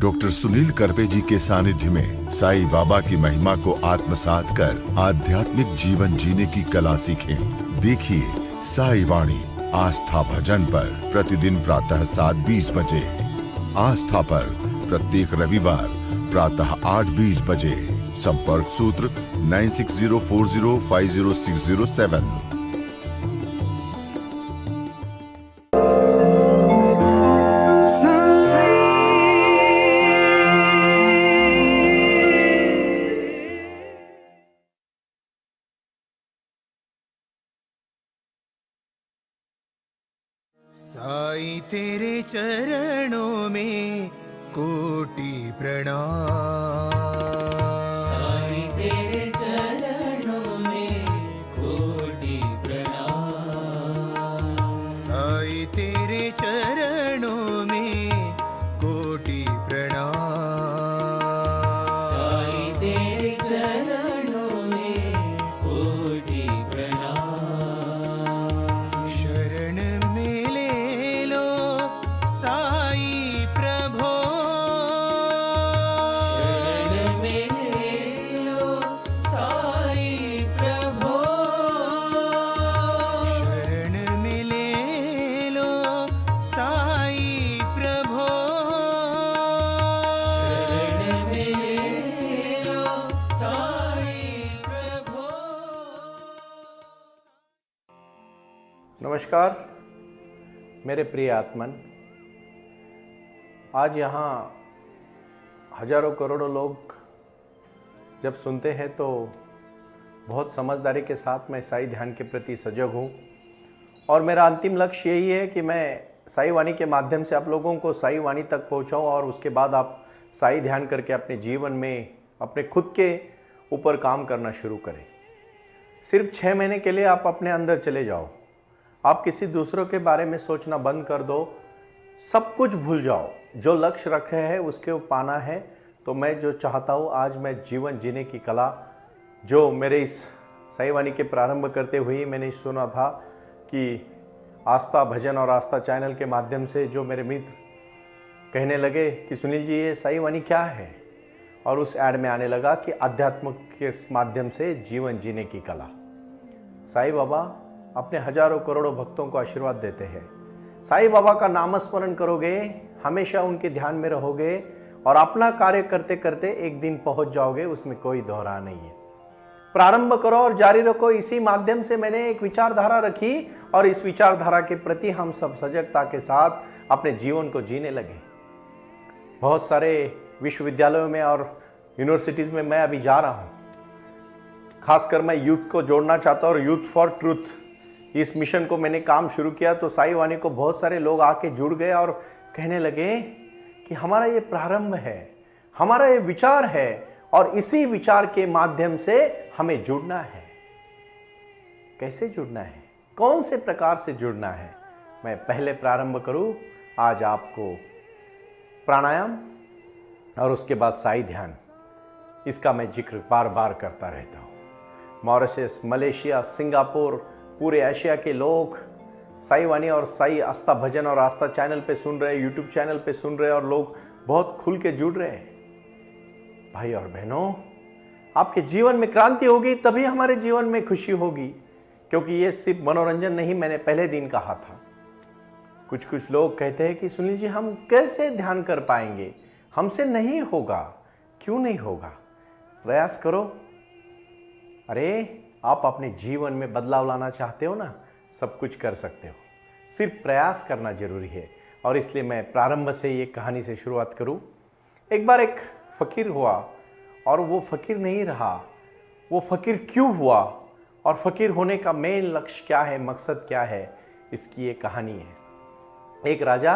Doctor Sunil Karpe जी के सानिध्य में साईं बाबा की महिमा को आत्मसात कर आध्यात्मिक जीवन जीने की कला सीखें। देखिए साई वाणी आस्था भजन पर प्रतिदिन प्रातः 7:20 बजे। आस्था पर प्रत्येक रविवार प्रातः 8:20 बजे। संपर्क सूत्र 9604050607। साईं तेरे चरणों में कोटि प्रणाम। साईं तेरे चरणों में कोटि प्रणाम। साईं तेरे चरणों में कोटि प्रणाम। साईं तेरे चरणों में कोटि प्रणाम। शरण में ले लो साईं प्रभो। शरण में ले लो साईं प्रभो। शरण में ले लो साईं प्रभो। शरण में ले लो साईं प्रभो। नमस्कार मेरे प्रिय आत्मन, आज यहाँ हजारों करोड़ों लोग जब सुनते हैं तो बहुत समझदारी के साथ मैं साई ध्यान के प्रति सजग हूँ और मेरा अंतिम लक्ष्य यही है कि मैं साई वाणी के माध्यम से आप लोगों को साई वाणी तक पहुँचाऊँ और उसके बाद आप साई ध्यान करके अपने जीवन में अपने खुद के ऊपर काम करना शुरू करें। सिर्फ 6 महीने के लिए आप अपने अंदर चले जाओ, आप किसी दूसरों के बारे में सोचना बंद कर दो, सब कुछ भूल जाओ। जो लक्ष्य रखे हैं उसके पाना है। तो मैं जो चाहता हूँ, आज मैं जीवन जीने की कला जो मेरे इस साई वाणी के प्रारंभ करते हुए मैंने सुना था कि आस्था भजन और आस्था चैनल के माध्यम से जो मेरे मित्र कहने लगे कि सुनील जी ये साई वाणी क्या है, और उस ऐड में आने लगा कि आध्यात्म के माध्यम से जीवन जीने की कला। साईं बाबा अपने हजारों करोड़ों भक्तों को आशीर्वाद देते हैं। साईं बाबा का नामस्मरण करोगे, हमेशा उनके ध्यान में रहोगे और अपना कार्य करते करते एक दिन पहुंच जाओगे, उसमें कोई दोहरा नहीं है। प्रारंभ करो और जारी रखो। इसी माध्यम से मैंने एक विचारधारा रखी और इस विचारधारा के प्रति हम सब सजगता के साथ अपने जीवन को जीने लगे। बहुत सारे विश्वविद्यालयों में और यूनिवर्सिटीज़ में मैं अभी जा रहा हूँ। खासकर मैं यूथ को जोड़ना चाहता हूँ और यूथ फॉर ट्रूथ इस मिशन को मैंने काम शुरू किया तो साई वाणी को बहुत सारे लोग आके जुड़ गए और कहने लगे कि हमारा ये प्रारंभ है, हमारा ये विचार है और इसी विचार के माध्यम से हमें जुड़ना है। कैसे जुड़ना है, कौन से प्रकार से जुड़ना है, मैं पहले प्रारंभ करूं। आज आपको प्राणायाम और उसके बाद साई ध्यान, इसका मैं जिक्र बार बार करता रहता हूँ। मॉरिशस, मलेशिया, सिंगापुर, पूरे एशिया के लोग साई वाणी और साई आस्था भजन और आस्था चैनल पे सुन रहे, यूट्यूब चैनल पे सुन रहे और लोग बहुत खुल के जुड़ रहे हैं। भाई और बहनों, आपके जीवन में क्रांति होगी तभी हमारे जीवन में खुशी होगी, क्योंकि ये सिर्फ मनोरंजन नहीं, मैंने पहले दिन कहा था। कुछ लोग कहते हैं कि सुनील जी हम कैसे ध्यान कर पाएंगे, हमसे नहीं होगा। क्यों नहीं होगा, प्रयास करो। अरे आप अपने जीवन में बदलाव लाना चाहते हो ना, सब कुछ कर सकते हो, सिर्फ प्रयास करना जरूरी है। और इसलिए मैं प्रारंभ से ये कहानी से शुरुआत करूं। एक बार एक फ़कीर हुआ और वो फ़कीर नहीं रहा। वो फ़कीर क्यों हुआ और फ़कीर होने का मेन लक्ष्य क्या है, मकसद क्या है, इसकी ये कहानी है। एक राजा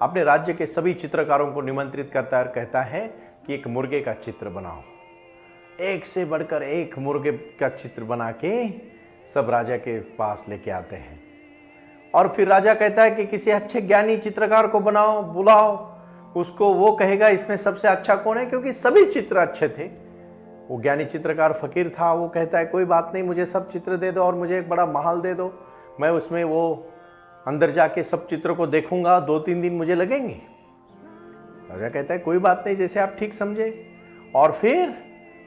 अपने राज्य के सभी चित्रकारों को निमंत्रित करता है और कहता है कि एक मुर्गे का चित्र बनाओ। एक से बढ़कर एक मुर्गे का चित्र बना के सब राजा के पास लेके आते हैं और फिर राजा कहता है कि किसी अच्छे ज्ञानी चित्रकार को बनाओ, बुलाओ उसको, वो कहेगा इसमें सबसे अच्छा कौन है, क्योंकि सभी चित्र अच्छे थे। वो ज्ञानी चित्रकार फकीर था, वो कहता है कोई बात नहीं, मुझे सब चित्र दे दो और मुझे एक बड़ा महल दे दो, मैं उसमें वो अंदर जाके सब चित्रों को देखूंगा, 2-3 दिन मुझे लगेंगे। राजा कहता है कोई बात नहीं, जैसे आप ठीक समझे। और फिर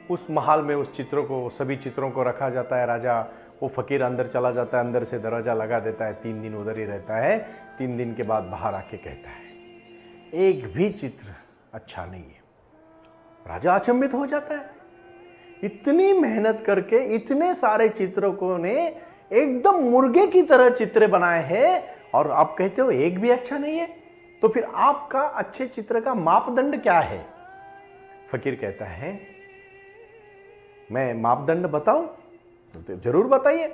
उस महल में उस चित्रों को, सभी चित्रों को रखा जाता है। राजा, वो फकीर अंदर चला जाता है, अंदर से दरवाजा लगा देता है, 3 दिन उधर ही रहता है। 3 दिन के बाद बाहर आके कहता है एक भी चित्र अच्छा नहीं है। राजा अचंभित हो जाता है, इतनी मेहनत करके इतने सारे चित्रकों ने एकदम मुर्गे की तरह चित्र बनाए हैं और आप कहते हो एक भी अच्छा नहीं है, तो फिर आपका अच्छे चित्र का मापदंड क्या है? फकीर कहता है मैं मापदंड बताऊं? तो जरूर बताइए,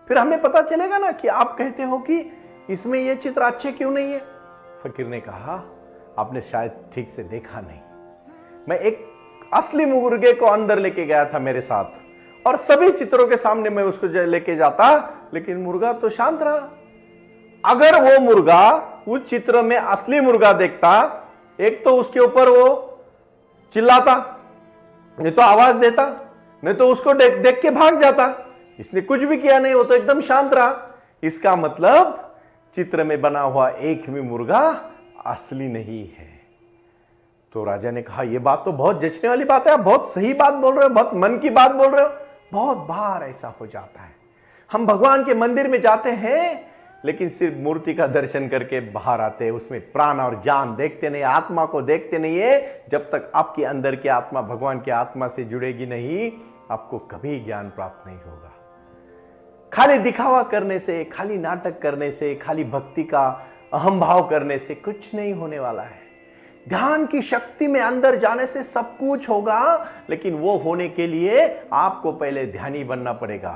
फिर हमें पता चलेगा ना कि आप कहते हो कि इसमें ये चित्र अच्छे क्यों नहीं है। फकीर ने कहा आपने शायद ठीक से देखा नहीं, मैं एक असली मुर्गे को अंदर लेके गया था मेरे साथ और सभी चित्रों के सामने मैं उसको लेके जाता, लेकिन मुर्गा तो शांत रहा। अगर वो मुर्गा उस चित्र में असली मुर्गा देखता, एक तो उसके ऊपर वो चिल्लाता, नहीं तो आवाज देता, नहीं तो उसको देख के भाग जाता। इसने कुछ भी किया नहीं, वो तो एकदम शांत रहा। इसका मतलब चित्र में बना हुआ एक भी मुर्गा असली नहीं है। तो राजा ने कहा यह बात तो बहुत जचने वाली बात है, आप बहुत सही बात बोल रहे हो, बहुत मन की बात बोल रहे हो। बहुत बार ऐसा हो जाता है, हम भगवान के मंदिर में जाते हैं लेकिन सिर्फ मूर्ति का दर्शन करके बाहर आते हैं, उसमें प्राण और जान देखते नहीं, आत्मा को देखते नहीं है। जब तक आपके अंदर की आत्मा भगवान की आत्मा से जुड़ेगी नहीं, आपको कभी ज्ञान प्राप्त नहीं होगा। खाली दिखावा करने से, खाली नाटक करने से, खाली भक्ति का अहम भाव करने से कुछ नहीं होने वाला है। ध्यान की शक्ति में अंदर जाने से सब कुछ होगा, लेकिन वो होने के लिए आपको पहले ध्यानी बनना पड़ेगा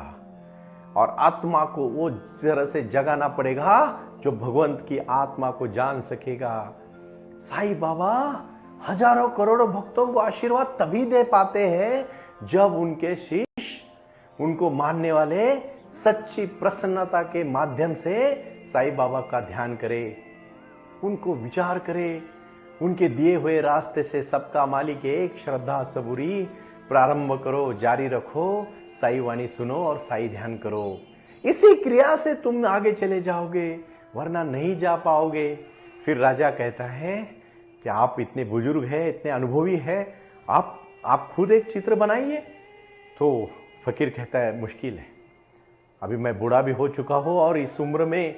और आत्मा को वो जरा से जगाना पड़ेगा जो भगवंत की आत्मा को जान सकेगा। साईं बाबा हजारों करोड़ों भक्तों को आशीर्वाद तभी दे पाते हैं जब उनके शिष्य, उनको मानने वाले सच्ची प्रसन्नता के माध्यम से साईं बाबा का ध्यान करे, उनको विचार करे, उनके दिए हुए रास्ते से सबका मालिक एक, श्रद्धा सबूरी, प्रारंभ करो, जारी रखो, साई वाणी सुनो और साई ध्यान करो। इसी क्रिया से तुम आगे चले जाओगे, वरना नहीं जा पाओगे। फिर राजा कहता है कि आप इतने बुजुर्ग हैं, इतने अनुभवी हैं, आप खुद एक चित्र बनाइए। तो फकीर कहता है मुश्किल है, अभी मैं बूढ़ा भी हो चुका हूं और इस उम्र में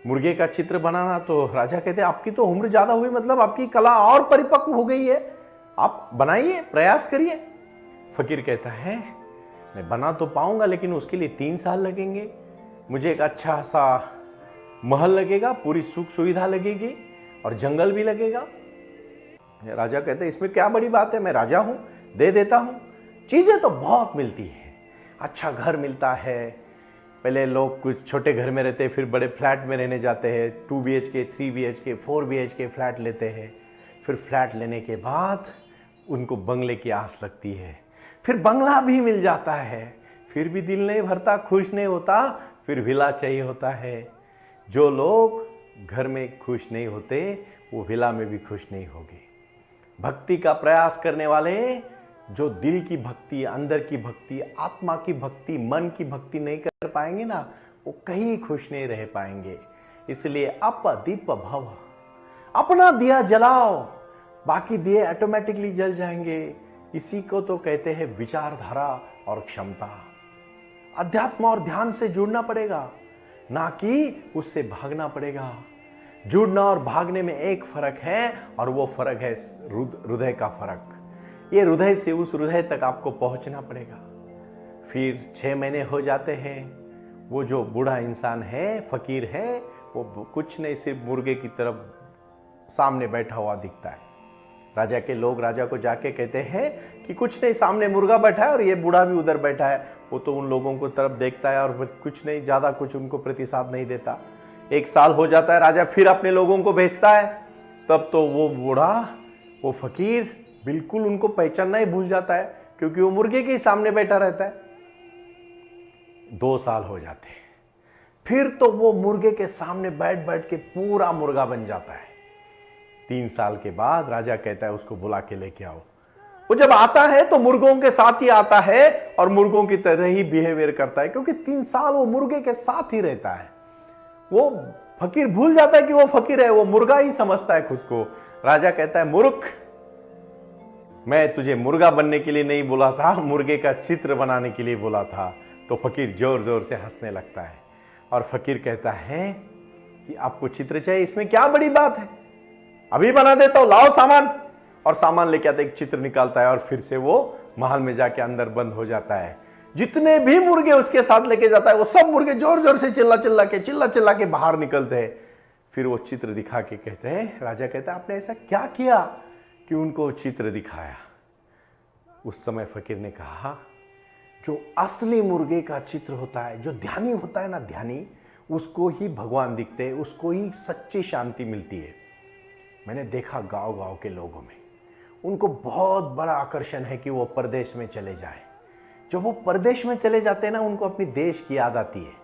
मुर्गे का चित्र बनाना। तो राजा कहते हैं आपकी तो उम्र ज्यादा हुई, मतलब आपकी कला और परिपक्व हो गई है, आप बनाइए, प्रयास करिए। फकीर कहता है मैं बना तो पाऊंगा लेकिन उसके लिए 3 साल लगेंगे, मुझे एक अच्छा सा महल लगेगा, पूरी सुख सुविधा लगेगी और जंगल भी लगेगा। राजा कहते हैं इसमें क्या बड़ी बात है, मैं राजा हूं, दे देता हूं। चीजें तो बहुत मिलती है, अच्छा घर मिलता है। पहले लोग कुछ छोटे घर में रहते हैं, फिर बड़े फ्लैट में रहने जाते हैं, 2 BHK, 3 BHK, 4 BHK फ्लैट लेते हैं। फिर फ्लैट लेने के बाद उनको बंगले की आस लगती है, फिर बंगला भी मिल जाता है, फिर भी दिल नहीं भरता, खुश नहीं होता, फिर विला चाहिए होता है। जो लोग घर में खुश नहीं होते वो विला में भी खुश नहीं होंगे। भक्ति का प्रयास करने वाले जो दिल की भक्ति, अंदर की भक्ति, आत्मा की भक्ति, मन की भक्ति नहीं कर पाएंगे ना, वो कहीं खुश नहीं रह पाएंगे। इसलिए अप दीप भव, अपना दिया जलाओ, बाकी दिए ऑटोमेटिकली जल जाएंगे। इसी को तो कहते हैं विचारधारा और क्षमता। अध्यात्म और ध्यान से जुड़ना पड़ेगा, ना कि उससे भागना पड़ेगा। जुड़ना और भागने में एक फर्क है और वो फर्क है हृदय का फर्क। ये हृदय से उस हृदय तक आपको पहुंचना पड़ेगा। फिर 6 महीने हो जाते हैं, वो जो बूढ़ा इंसान है, फकीर है, वो कुछ नहीं, सिर्फ मुर्गे की तरफ सामने बैठा हुआ दिखता है। राजा के लोग राजा को जाके कहते हैं कि कुछ नहीं, सामने मुर्गा बैठा है और ये बूढ़ा भी उधर बैठा है। वो तो उन लोगों को तरफ देखता है और कुछ नहीं, ज्यादा कुछ उनको प्रतिसाद नहीं देता। 1 साल हो जाता है, राजा फिर अपने लोगों को भेजता है। तब तो वो बूढ़ा, वो फकीर बिल्कुल उनको पहचानना ही भूल जाता है, क्योंकि वो मुर्गे के सामने बैठा रहता है। 2 साल हो जाते हैं, फिर तो वो मुर्गे के सामने बैठ बैठ के पूरा मुर्गा बन जाता है। 3 साल के बाद राजा कहता है उसको बुला के लेके आओ। वो जब आता है तो मुर्गों के साथ ही आता है और मुर्गों की तरह ही बिहेवियर करता है, क्योंकि 3 साल वो मुर्गे के साथ ही रहता है। वो फकीर भूल जाता है कि वो फकीर है, वो मुर्गा ही समझता है खुद को। राजा कहता है मूर्ख, मैं तुझे मुर्गा बनने के लिए नहीं बोला था, मुर्गे का चित्र बनाने के लिए बोला था। तो फकीर जोर जोर से हंसने लगता है और फकीर कहता है कि आपको चित्र चाहिए, इसमें क्या बड़ी बात है, अभी बना देता हूं, लाओ सामान। और सामान लेके आता है, एक चित्र निकालता है और फिर से वो महल में जाके अंदर बंद हो जाता है। जितने भी मुर्गे उसके साथ लेके जाता है वो सब मुर्गे जोर जोर से चिल्ला चिल्ला के बाहर निकलते हैं। फिर वो चित्र दिखा के कहते हैं, राजा कहता है आपने ऐसा क्या किया कि उनको चित्र दिखाया। उस समय फकीर ने कहा, जो असली मुर्गे का चित्र होता है, जो ध्यानी होता है ना, ध्यानी, उसको ही भगवान दिखते हैं, उसको ही सच्ची शांति मिलती है। मैंने देखा गांव गांव के लोगों में, उनको बहुत बड़ा आकर्षण है कि वो परदेश में चले जाए। जब वो परदेश में चले जाते हैं ना, उनको अपने देश की याद आती है।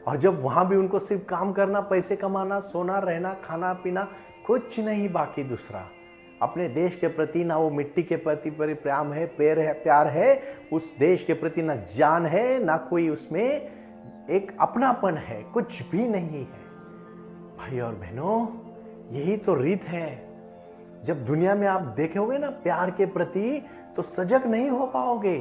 और जब वहां भी उनको सिर्फ काम करना, पैसे कमाना, सोना, रहना, खाना पीना, कुछ नहीं बाकी दूसरा, अपने देश के प्रति ना वो मिट्टी के प्रति प्रेम है, प्यार है, उस देश के प्रति ना जान है, ना कोई उसमें एक अपनापन है, कुछ भी नहीं है। भाई और बहनों, यही तो रीत है। जब दुनिया में आप देखोगे ना प्यार के प्रति, तो सजग नहीं हो पाओगे।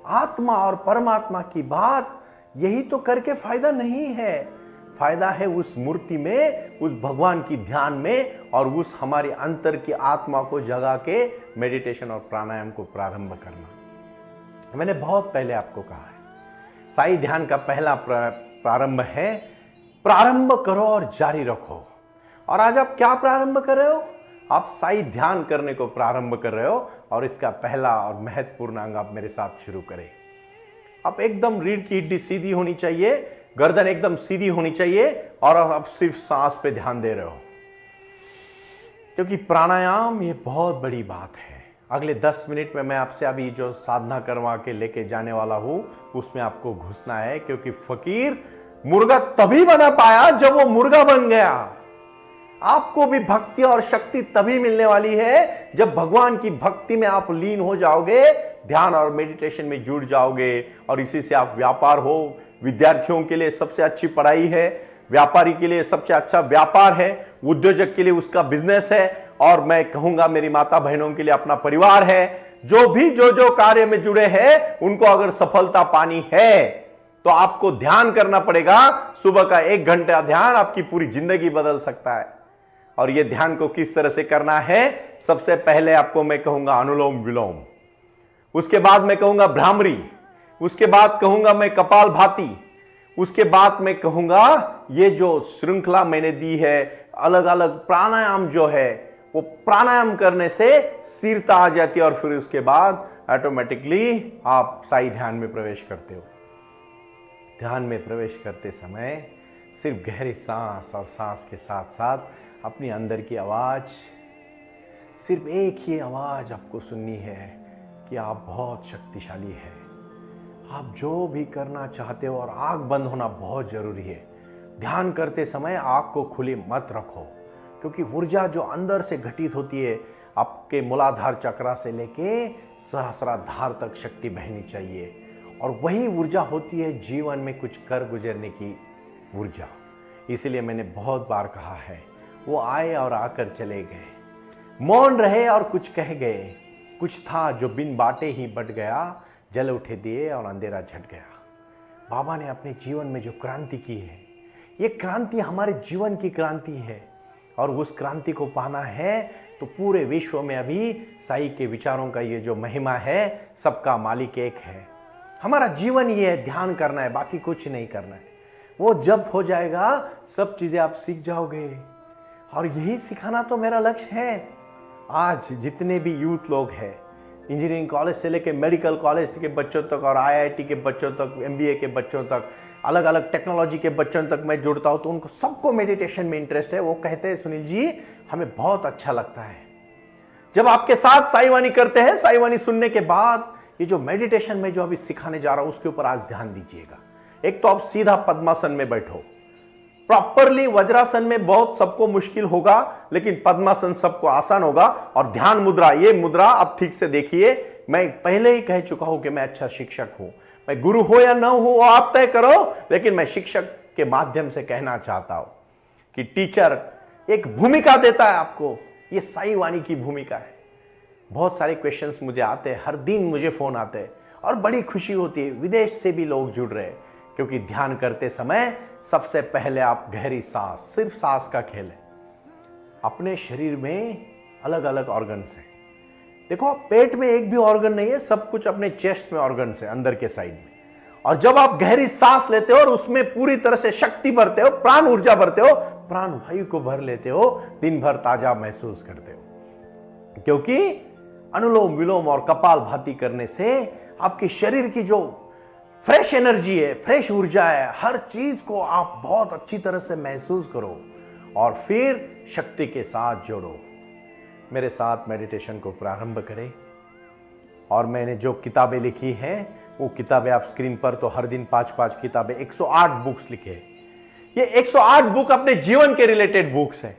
आत्मा और परमात्मा की बात यही तो करके फायदा नहीं है। फायदा है उस मूर्ति में, उस भगवान की ध्यान में, और उस हमारी अंतर की आत्मा को जगा के मेडिटेशन और प्राणायाम को प्रारंभ करना। मैंने बहुत पहले आपको कहा है, साई ध्यान का पहला प्रारंभ है, प्रारंभ करो और जारी रखो। और आज आप क्या प्रारंभ कर रहे हो? आप साई ध्यान करने को प्रारंभ कर रहे हो। और इसका पहला और महत्वपूर्ण अंग आप मेरे साथ शुरू करें। आप एकदम रीढ़ की हड्डी सीधी होनी चाहिए, गर्दन एकदम सीधी होनी चाहिए, और आप सिर्फ सांस पे ध्यान दे रहे हो, क्योंकि प्राणायाम ये बहुत बड़ी बात है। अगले 10 मिनट में मैं आपसे अभी जो साधना करवा के लेके जाने वाला हूं, उसमें आपको घुसना है। क्योंकि फकीर मुर्गा तभी बना पाया जब वो मुर्गा बन गया। आपको भी भक्ति और शक्ति तभी मिलने वाली है जब भगवान की भक्ति में आप लीन हो जाओगे, ध्यान और मेडिटेशन में जुड़ जाओगे, और इसी से आप व्यापार हो। विद्यार्थियों के लिए सबसे अच्छी पढ़ाई है, व्यापारी के लिए सबसे अच्छा व्यापार है, उद्योजक के लिए उसका बिजनेस है, और मैं कहूंगा मेरी माता बहनों के लिए अपना परिवार है। जो कार्य में जुड़े हैं, उनको अगर सफलता पानी है तो आपको ध्यान करना पड़ेगा। सुबह का 1 घंटा ध्यान आपकी पूरी जिंदगी बदल सकता है। और यह ध्यान को किस तरह से करना है? सबसे पहले आपको मैं कहूंगा अनुलोम विलोम, उसके बाद मैं कहूंगा भ्रामरी, उसके बाद कहूंगा मैं कपालभाति, उसके बाद मैं कहूंगा ये जो श्रृंखला मैंने दी है, अलग अलग प्राणायाम जो है, वो प्राणायाम करने से स्थिरता आ जाती है। और फिर उसके बाद ऑटोमेटिकली आप साई ध्यान में प्रवेश करते हो। ध्यान में प्रवेश करते समय सिर्फ गहरी सांस, और सांस के साथ साथ अपनी अंदर की आवाज, सिर्फ एक ही आवाज आपको सुननी है कि आप बहुत शक्तिशाली है। आप जो भी करना चाहते हो, और आंख बंद होना बहुत जरूरी है। ध्यान करते समय आंख को खुली मत रखो, क्योंकि ऊर्जा जो अंदर से घटित होती है, आपके मूलाधार चक्रा से लेके सहस्राधार तक शक्ति बहनी चाहिए, और वही ऊर्जा होती है जीवन में कुछ कर गुजरने की ऊर्जा। इसलिए मैंने बहुत बार कहा है, वो आए और आकर चले गए, मौन रहे और कुछ कह गए, कुछ था जो बिन बाटे ही बट गया, जल उठे दिए और अंधेरा झट गया। बाबा ने अपने जीवन में जो क्रांति की है, ये क्रांति हमारे जीवन की क्रांति है, और उस क्रांति को पाना है तो पूरे विश्व में अभी साई के विचारों का ये जो महिमा है, सबका मालिक एक है। हमारा जीवन ये है, ध्यान करना है, बाकी कुछ नहीं करना है। वो जब हो जाएगा, सब चीजें आप सीख जाओगे, और यही सिखाना तो मेरा लक्ष्य है। आज जितने भी यूथ लोग हैं, इंजीनियरिंग कॉलेज से लेकर मेडिकल कॉलेज के बच्चों तक, और IIT के बच्चों तक, MBA के बच्चों तक, अलग अलग टेक्नोलॉजी के बच्चों तक मैं जुड़ता हूँ, तो उनको सबको मेडिटेशन में इंटरेस्ट है। वो कहते हैं, सुनील जी हमें बहुत अच्छा लगता है जब आपके साथ साईवानी करते हैं। साईवानी सुनने के बाद ये जो मेडिटेशन में जो अभी सिखाने जा रहा हूं, उसके ऊपर आज ध्यान दीजिएगा। एक तो आप सीधा पद्मासन में बैठो, प्रॉपरली। वज्रासन में बहुत सबको मुश्किल होगा, लेकिन पद्मासन सबको आसान होगा। और ध्यान मुद्रा, ये मुद्रा आप ठीक से देखिए। मैं पहले ही कह चुका हूं कि मैं अच्छा शिक्षक हूं, मैं गुरु हो या ना हो आप तय करो, लेकिन मैं शिक्षक के माध्यम से कहना चाहता हूं कि टीचर एक भूमिका देता है आपको, ये साईवानी की भूमिका है। बहुत सारे क्वेश्चंस मुझे आते हैं, हर दिन मुझे फ़ोन आते हैं और बड़ी खुशी होती है। विदेश से भी लोग जुड़ रहे हैं, क्योंकि ध्यान करते समय सबसे पहले आप गहरी सांस, सिर्फ सांस का खेल है। अपने शरीर में अलग अलग ऑर्गन्स हैं। देखो, पेट में एक भी ऑर्गन नहीं है, सब कुछ अपने चेस्ट में ऑर्गन्स है, अंदर के साइड में। और जब आप गहरी सांस लेते हो और उसमें पूरी तरह से शक्ति भरते हो, प्राण ऊर्जा भरते हो, प्राण वायु को भर लेते हो, दिन भर ताजा महसूस करते हो। क्योंकि अनुलोम विलोम और कपालभाति करने से आपके शरीर की जो फ्रेश एनर्जी है, फ्रेश ऊर्जा है, हर चीज को आप बहुत अच्छी तरह से महसूस करो और फिर शक्ति के साथ जोड़ो। मेरे साथ मेडिटेशन को प्रारंभ करें। और मैंने जो किताबें लिखी हैं वो किताबें आप स्क्रीन पर, तो हर दिन 5-5 किताबें, 108 बुक्स लिखे हैं। ये 108 बुक अपने जीवन के रिलेटेड बुक्स हैं,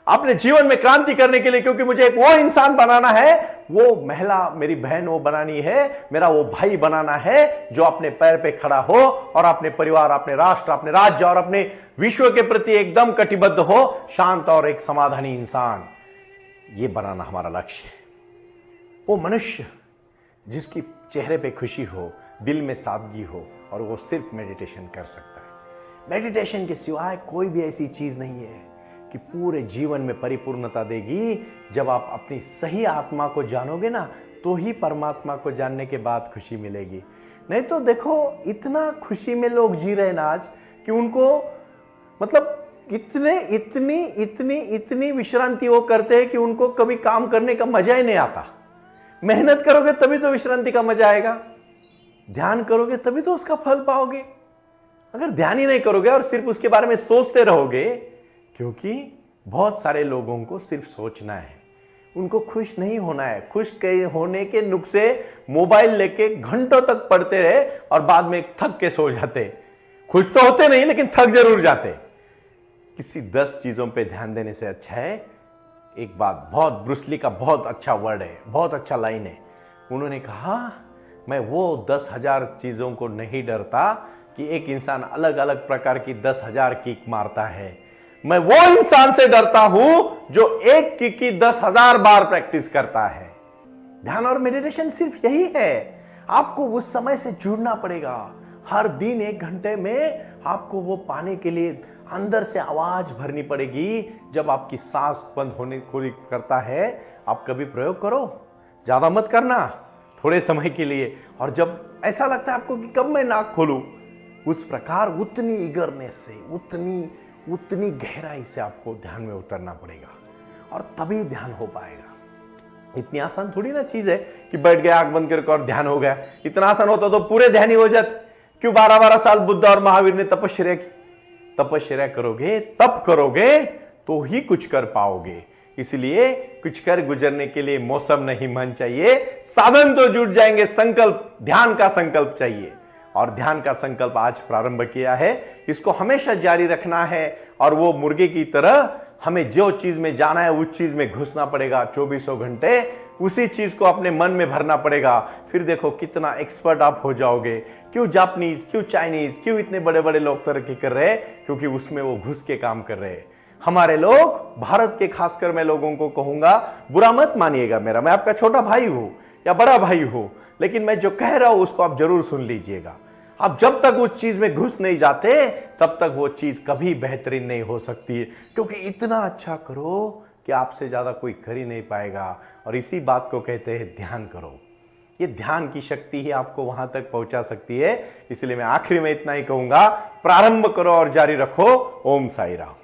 अपने जीवन में क्रांति करने के लिए। क्योंकि मुझे एक वो इंसान बनाना है, वो महिला मेरी बहन वो बनानी है, मेरा वो भाई बनाना है जो अपने पैर पे खड़ा हो और अपने परिवार, अपने राष्ट्र, अपने राज्य और अपने विश्व के प्रति एकदम कटिबद्ध हो, शांत और एक समाधानी इंसान। ये बनाना हमारा लक्ष्य है। वो मनुष्य जिसकी चेहरे पे खुशी हो, दिल में सादगी हो, और वो सिर्फ मेडिटेशन कर सकता है। मेडिटेशन के सिवाय कोई भी ऐसी चीज नहीं है कि पूरे जीवन में परिपूर्णता देगी। जब आप अपनी सही आत्मा को जानोगे ना, तो ही परमात्मा को जानने के बाद खुशी मिलेगी। नहीं तो देखो, इतना खुशी में लोग जी रहे ना आज कि उनको मतलब इतनी विश्रांति वो करते हैं कि उनको कभी काम करने का मजा ही नहीं आता। मेहनत करोगे तभी तो विश्रांति का मजा आएगा, ध्यान करोगे तभी तो उसका फल पाओगे। अगर ध्यान ही नहीं करोगे और सिर्फ उसके बारे में सोचते रहोगे, क्योंकि बहुत सारे लोगों को सिर्फ सोचना है, उनको खुश नहीं होना है। खुश होने के नुस्खे मोबाइल लेके घंटों तक पढ़ते रहे और बाद में थक के सो जाते। खुश तो होते नहीं, लेकिन थक जरूर जाते। किसी 10 चीजों पे ध्यान देने से अच्छा है एक बात, बहुत ब्रूस ली का बहुत अच्छा वर्ड है, बहुत अच्छा लाइन है। उन्होंने कहा, मैं वो 10,000 चीजों को नहीं डरता कि एक इंसान अलग अलग प्रकार की 10,000 किक मारता है। मैं वो इंसान से डरता हूं जो एक किक की 10,000 बार प्रैक्टिस करता है। ध्यान और मेडिटेशन सिर्फ यही है। आपको उस समय से जुड़ना पड़ेगा। हर दिन 1 घंटे में आपको वो पाने के लिए अंदर से आवाज भरनी पड़ेगी। जब आपकी सांस बंद होने को करता है, आप कभी प्रयोग करो, ज्यादा मत करना, थोड़े समय के लिए। और जब ऐसा लगता है आपको कि कब मैं नाक खोलूं, उस प्रकार उतनी ईगरनेस से, उतनी गहराई से आपको ध्यान में उतरना पड़ेगा, और तभी ध्यान हो पाएगा। इतनी आसान थोड़ी ना चीज है कि बैठ गया, आंख बंद करके और ध्यान हो गया। इतना आसान होता तो पूरे ध्यान ही हो जाते। क्यों 12-12 साल बुद्ध और महावीर ने तपस्या की? तपस्या करोगे, तप करोगे तो ही कुछ कर पाओगे। इसलिए कुछ कर गुजरने के लिए मौसम नहीं मन चाहिए, साधन तो जुट जाएंगे। संकल्प, ध्यान का संकल्प चाहिए, और ध्यान का संकल्प आज प्रारंभ किया है। इसको हमेशा जारी रखना है, और वो मुर्गे की तरह हमें जो चीज में जाना है उस चीज में घुसना पड़ेगा। 24 घंटे उसी चीज को अपने मन में भरना पड़ेगा। फिर देखो कितना एक्सपर्ट आप हो जाओगे। क्यों जापानीज, क्यों चाइनीज, क्यों इतने बड़े बड़े लोग तरक्की कर रहे हैं? क्योंकि उसमें वो घुस के काम कर रहे हैं। हमारे लोग, भारत के खासकर मैं लोगों को कहूंगा, बुरा मत मानिएगा मेरा, मैं आपका छोटा भाई हूं या बड़ा भाई हूं, लेकिन मैं जो कह रहा हूं उसको आप जरूर सुन लीजिएगा। आप जब तक उस चीज में घुस नहीं जाते, तब तक वो चीज कभी बेहतरीन नहीं हो सकती है। क्योंकि इतना अच्छा करो कि आपसे ज्यादा कोई कर ही नहीं पाएगा। और इसी बात को कहते हैं ध्यान करो। ये ध्यान की शक्ति ही आपको वहां तक पहुंचा सकती है। इसलिए मैं आखिरी में इतना ही कहूंगा, प्रारंभ करो और जारी रखो। ओम साई राम।